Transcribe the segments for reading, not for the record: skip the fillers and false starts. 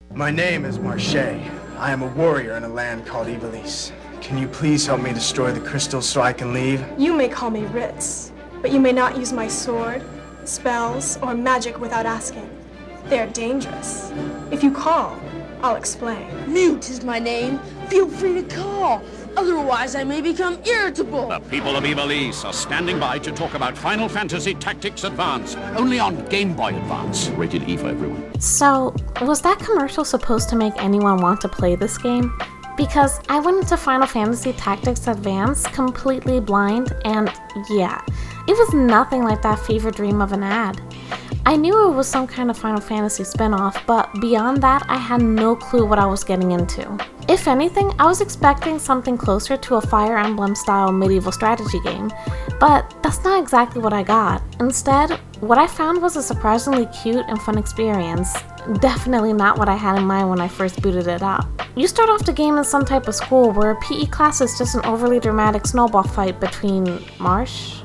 My name is Marche. I am a warrior in a land called Ivalice. Can you please help me destroy the crystals so I can leave? You may call me Ritz, but you may not use my sword, spells, or magic without asking. They are dangerous. If you call, I'll explain. Mute is my name. Feel free to call. Otherwise, I may become irritable. The people of Ivalice are standing by to talk about Final Fantasy Tactics Advance, only on Game Boy Advance. Rated E for everyone. So, was that commercial supposed to make anyone want to play this game? Because I went into Final Fantasy Tactics Advance completely blind, and yeah, it was nothing like that fever dream of an ad. I knew it was some kind of Final Fantasy spin-off, but beyond that, I had no clue what I was getting into. If anything, I was expecting something closer to a Fire Emblem-style medieval strategy game, but that's not exactly what I got. Instead, what I found was a surprisingly cute and fun experience. Definitely not what I had in mind when I first booted it up. You start off the game in some type of school where a PE class is just an overly dramatic snowball fight between Marche?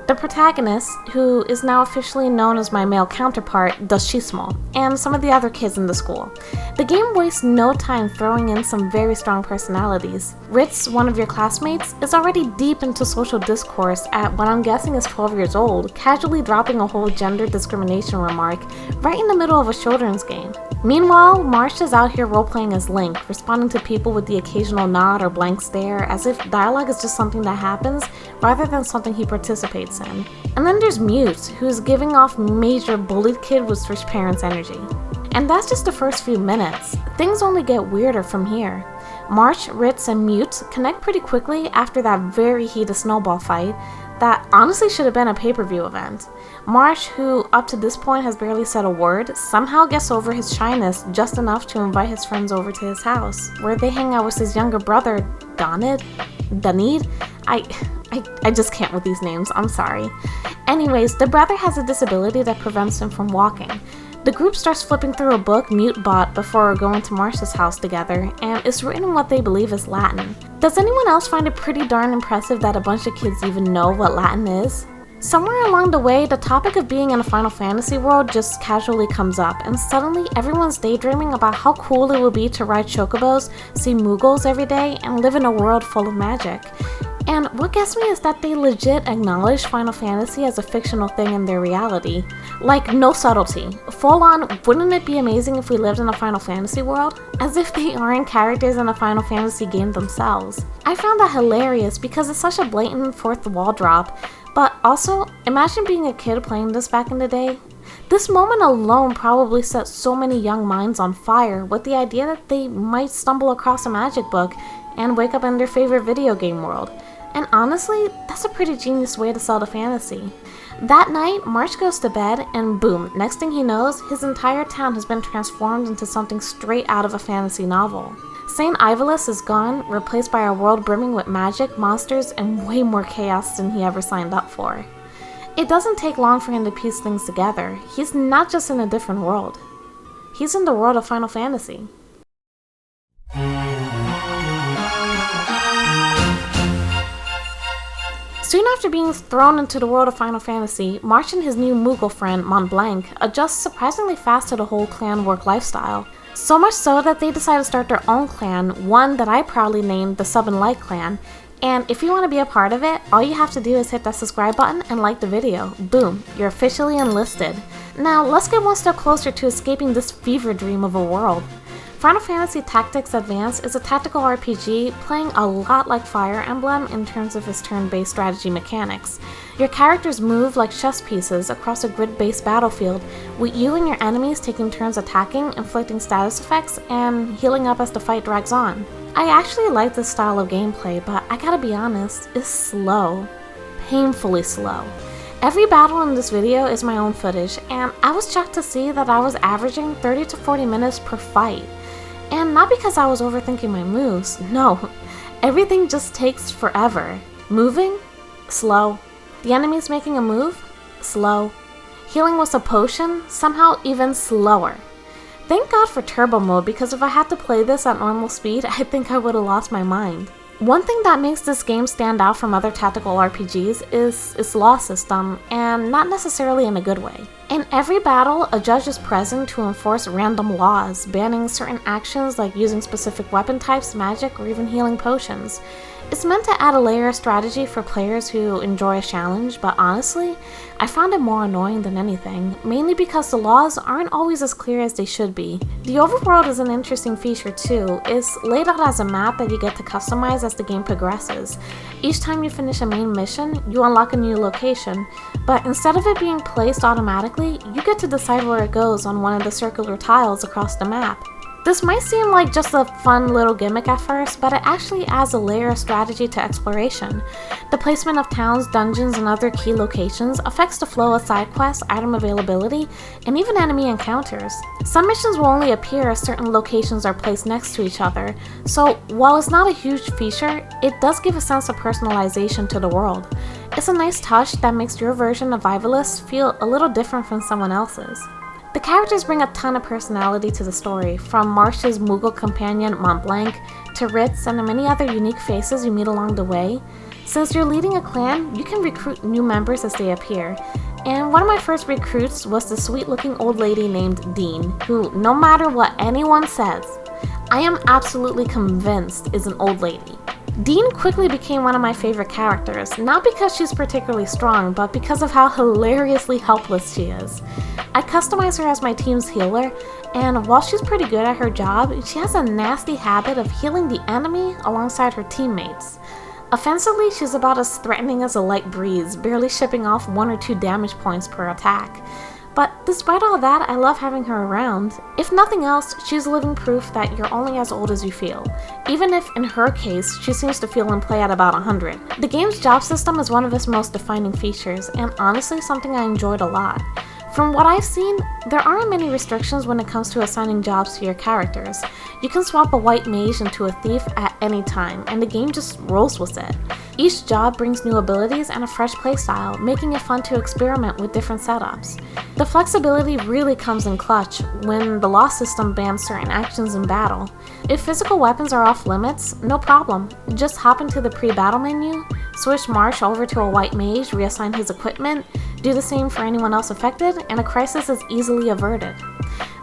The protagonist, who is now officially known as my male counterpart, Doshismo, and some of the other kids in the school. The game wastes no time throwing in some very strong personalities. Ritz, one of your classmates, is already deep into social discourse at what I'm guessing is 12 years old, casually dropping a whole gender discrimination remark right in the middle of a children's game. Meanwhile, Marche is out here roleplaying as Link, responding to people with the occasional nod or blank stare, as if dialogue is just something that happens rather than something he participates in. And then there's Mute, who's giving off major bullied kid with rich parents energy. And that's just the first few minutes. Things only get weirder from here. Marche, Ritz, and Mute connect pretty quickly after that very heated snowball fight that honestly should have been a pay-per-view event. Marche, who up to this point has barely said a word, somehow gets over his shyness just enough to invite his friends over to his house, where they hang out with his younger brother, Danid? I just can't with these names, I'm sorry. Anyways, the brother has a disability that prevents him from walking. The group starts flipping through a book Mute bought before going to Marche's house together, and it's written in what they believe is Latin. Does anyone else find it pretty darn impressive that a bunch of kids even know what Latin is? Somewhere along the way, the topic of being in a Final Fantasy world just casually comes up, and suddenly everyone's daydreaming about how cool it would be to ride chocobos, see Moogles every day, and live in a world full of magic. And what gets me is that they legit acknowledge Final Fantasy as a fictional thing in their reality. Like, no subtlety. Full on, wouldn't it be amazing if we lived in a Final Fantasy world? As if they aren't characters in a Final Fantasy game themselves. I found that hilarious because it's such a blatant fourth wall drop, but also, imagine being a kid playing this back in the day. This moment alone probably set so many young minds on fire with the idea that they might stumble across a magic book and wake up in their favorite video game world. And honestly, that's a pretty genius way to sell the fantasy. That night, Marche goes to bed, and boom, next thing he knows, his entire town has been transformed into something straight out of a fantasy novel. St. Ivalice is gone, replaced by a world brimming with magic, monsters, and way more chaos than he ever signed up for. It doesn't take long for him to piece things together. He's not just in a different world. He's in the world of Final Fantasy. Soon after being thrown into the world of Final Fantasy, Marche and his new Moogle friend, Mont Blanc, adjust surprisingly fast to the whole clan work lifestyle. So much so that they decide to start their own clan, one that I proudly named the Sub and Like clan. And if you want to be a part of it, all you have to do is hit that subscribe button and like the video. Boom, you're officially enlisted. Now let's get one step closer to escaping this fever dream of a world. Final Fantasy Tactics Advance is a tactical RPG playing a lot like Fire Emblem in terms of its turn-based strategy mechanics. Your characters move like chess pieces across a grid-based battlefield, with you and your enemies taking turns attacking, inflicting status effects, and healing up as the fight drags on. I actually like this style of gameplay, but I gotta be honest, it's slow. Painfully slow. Every battle in this video is my own footage, and I was shocked to see that I was averaging 30 to 40 minutes per fight. And not because I was overthinking my moves, no. Everything just takes forever. Moving? Slow. The enemies making a move? Slow. Healing with a potion? Somehow even slower. Thank God for turbo mode, because if I had to play this at normal speed, I think I would have lost my mind. One thing that makes this game stand out from other tactical RPGs is its law system, and not necessarily in a good way. In every battle, a judge is present to enforce random laws, banning certain actions like using specific weapon types, magic, or even healing potions. It's meant to add a layer of strategy for players who enjoy a challenge, but honestly, I found it more annoying than anything, mainly because the laws aren't always as clear as they should be. The overworld is an interesting feature too. It's laid out as a map that you get to customize as the game progresses. Each time you finish a main mission, you unlock a new location, but instead of it being placed automatically, you get to decide where it goes on one of the circular tiles across the map. This might seem like just a fun little gimmick at first, but it actually adds a layer of strategy to exploration. The placement of towns, dungeons, and other key locations affects the flow of side quests, item availability, and even enemy encounters. Some missions will only appear as certain locations are placed next to each other, so while it's not a huge feature, it does give a sense of personalization to the world. It's a nice touch that makes your version of Ivalice feel a little different from someone else's. The characters bring a ton of personality to the story, from Marsh's Moogle companion Montblanc to Ritz and the many other unique faces you meet along the way. Since you're leading a clan, you can recruit new members as they appear, and one of my first recruits was the sweet-looking old lady named Dean, who, no matter what anyone says, I am absolutely convinced is an old lady. Dean quickly became one of my favorite characters, not because she's particularly strong, but because of how hilariously helpless she is. I customized her as my team's healer, and while she's pretty good at her job, she has a nasty habit of healing the enemy alongside her teammates. Offensively, she's about as threatening as a light breeze, barely shipping off 1 or 2 damage points per attack. But despite all that, I love having her around. If nothing else, she's living proof that you're only as old as you feel, even if in her case, she seems to feel in play at about 100. The game's job system is one of its most defining features, and honestly something I enjoyed a lot. From what I've seen, there aren't many restrictions when it comes to assigning jobs to your characters. You can swap a white mage into a thief at any time, and the game just rolls with it. Each job brings new abilities and a fresh playstyle, making it fun to experiment with different setups. The flexibility really comes in clutch when the law system bans certain actions in battle. If physical weapons are off limits, no problem. Just hop into the pre-battle menu, switch Marsh over to a white mage, reassign his equipment, do the same for anyone else affected, and a crisis is easily averted.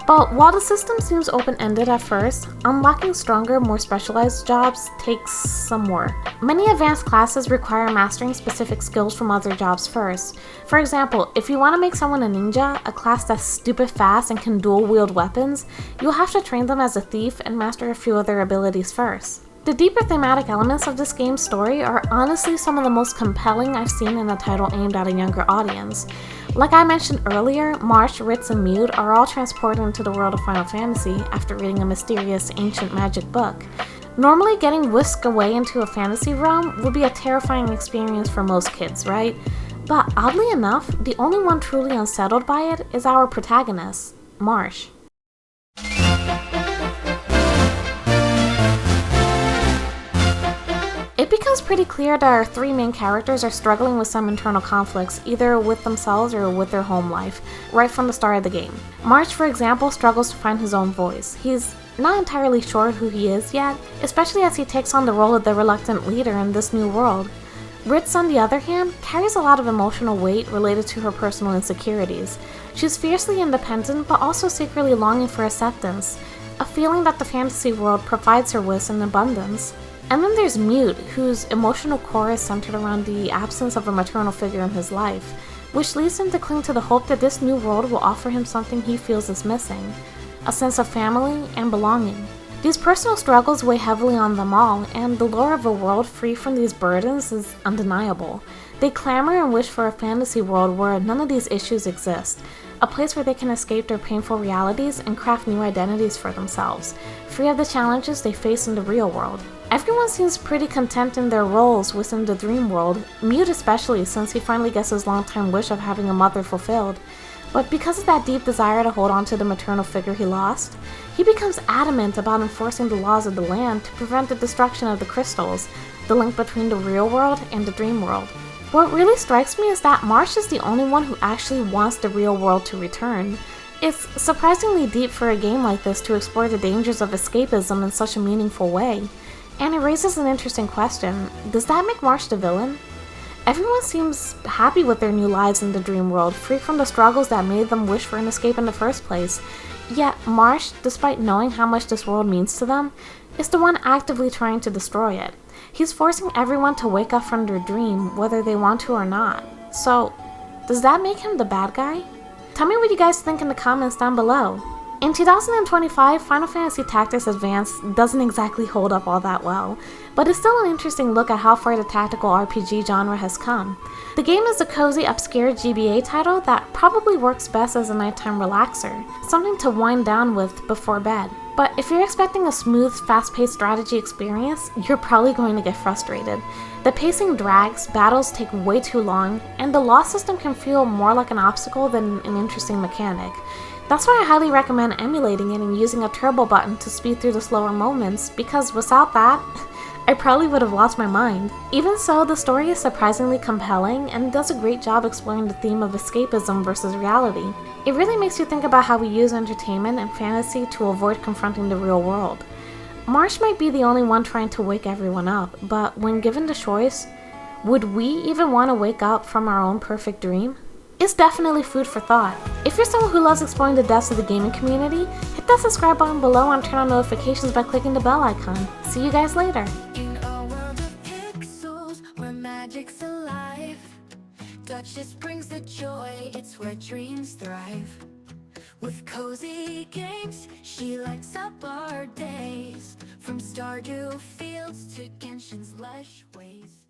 But while the system seems open-ended at first, unlocking stronger, more specialized jobs takes some work. Many advanced classes require mastering specific skills from other jobs first. For example, if you want to make someone a ninja, a class that's stupid fast and can dual-wield weapons, you'll have to train them as a thief and master a few other abilities first. The deeper thematic elements of this game's story are honestly some of the most compelling I've seen in a title aimed at a younger audience. Like I mentioned earlier, Marsh, Ritz, and Mute are all transported into the world of Final Fantasy after reading a mysterious ancient magic book. Normally, getting whisked away into a fantasy realm would be a terrifying experience for most kids, right? But oddly enough, the only one truly unsettled by it is our protagonist, Marsh. It becomes pretty clear that our 3 main characters are struggling with some internal conflicts, either with themselves or with their home life, right from the start of the game. Marsh, for example, struggles to find his own voice. He's not entirely sure who he is yet, especially as he takes on the role of the reluctant leader in this new world. Ritz, on the other hand, carries a lot of emotional weight related to her personal insecurities. She's fiercely independent, but also secretly longing for acceptance, a feeling that the fantasy world provides her with in abundance. And then there's Mute, whose emotional core is centered around the absence of a maternal figure in his life, which leads him to cling to the hope that this new world will offer him something he feels is missing, a sense of family and belonging. These personal struggles weigh heavily on them all, and the lure of a world free from these burdens is undeniable. They clamor and wish for a fantasy world where none of these issues exist, a place where they can escape their painful realities and craft new identities for themselves, free of the challenges they face in the real world. Everyone seems pretty content in their roles within the dream world, Mute especially since he finally gets his long-time wish of having a mother fulfilled. But because of that deep desire to hold on to the maternal figure he lost, he becomes adamant about enforcing the laws of the land to prevent the destruction of the crystals, the link between the real world and the dream world. What really strikes me is that Marsh is the only one who actually wants the real world to return. It's surprisingly deep for a game like this to explore the dangers of escapism in such a meaningful way. And it raises an interesting question. Does that make Marsh the villain? Everyone seems happy with their new lives in the dream world, free from the struggles that made them wish for an escape in the first place. Yet Marsh, despite knowing how much this world means to them, is the one actively trying to destroy it. He's forcing everyone to wake up from their dream, whether they want to or not. So, does that make him the bad guy? Tell me what you guys think in the comments down below. In 2025, Final Fantasy Tactics Advance doesn't exactly hold up all that well, but it's still an interesting look at how far the tactical RPG genre has come. The game is a cozy, obscure GBA title that probably works best as a nighttime relaxer, something to wind down with before bed. But if you're expecting a smooth, fast-paced strategy experience, you're probably going to get frustrated. The pacing drags, battles take way too long, and the loss system can feel more like an obstacle than an interesting mechanic. That's why I highly recommend emulating it and using a turbo button to speed through the slower moments, because without that, I probably would have lost my mind. Even so, the story is surprisingly compelling and does a great job exploring the theme of escapism versus reality. It really makes you think about how we use entertainment and fantasy to avoid confronting the real world. Marsh might be the only one trying to wake everyone up, but when given the choice, would we even want to wake up from our own perfect dream? It's definitely food for thought. If you're someone who loves exploring the depths of the gaming community, hit that subscribe button below and turn on notifications by clicking the bell icon. See you guys later. In a world of pixels, where magic's alive, Duchess brings the joy, it's where dreams thrive. With cozy games, she lights up our days, from Stardew Fields to Genshin's lush ways.